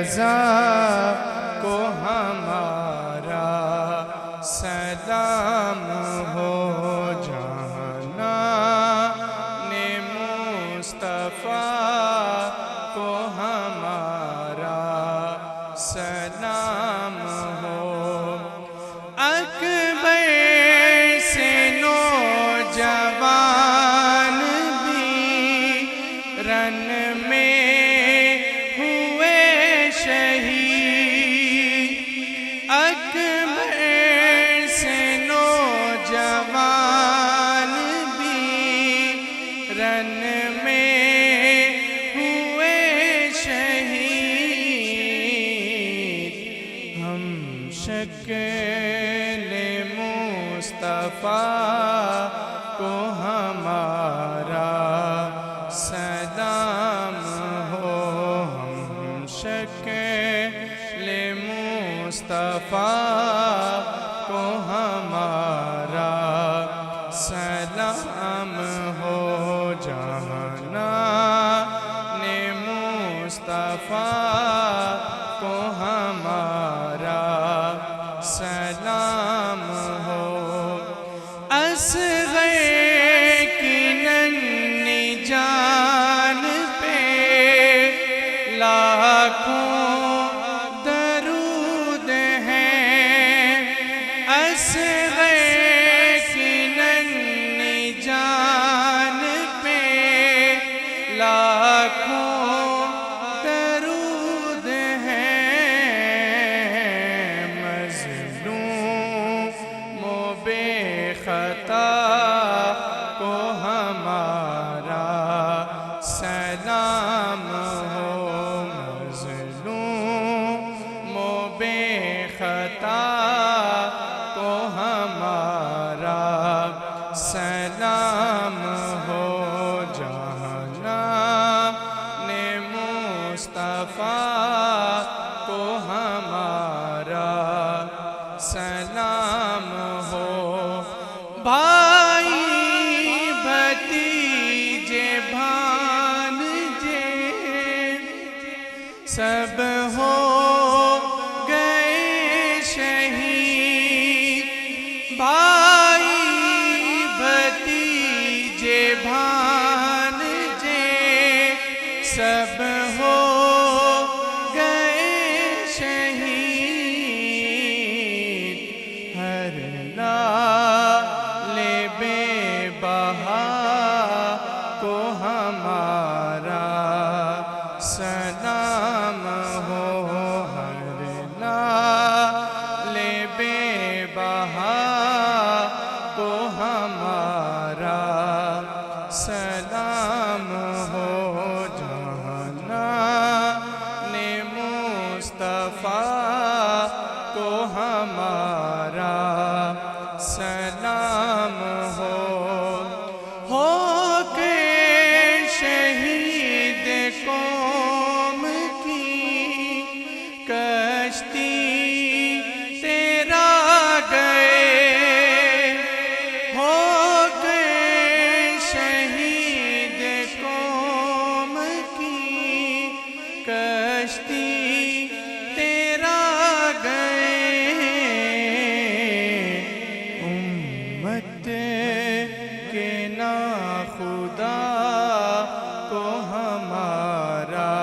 رضا کو ہمارا سلام ہو، جہان مصطفیٰ کو ہمارا سلام ہو۔ اکبر سے نوجوان بھی رن میں ہوئے شہید، اکبر سے نوجوان بھی رن میں ہوئے شہید۔ ہم شکل مصطفیٰ کو ہمارا سلام ہو، ہم شکل مصطفیٰ کو ہمارا سلام ہو، جہان مصطفیٰ کو ہمارا سلام ہو۔ اصغر کی ننھی جان پہ لاکھوں درود ہیں، اصغر کی ننھی جان پہ لاکھوں درود ہیں، مظلوم و بے خطا کو ہمارا سلام ہو، مظلوم و بے خطا کو ہمارا سلام ہو، جہان مصطفیٰ کو ہمارا سلام ہو۔ بھائی بھتیجے بھانجے سب ہو گئے شہید، بھائی بھتیجے بھانجے سب ہو گئے شہید۔ ہر لعل بے بہا کو ہمارا سلام ہو، ہر لعل بے بہا کو ہمارا سلام ہو، جہان مصطفیٰ کو ہمارا سلام ہو۔ کے شہید قوم کی کشتی تیرا گئے، ہو کے شہید قوم کی کشتی تیرا گئے، امت کے ناخدا کو ہمارا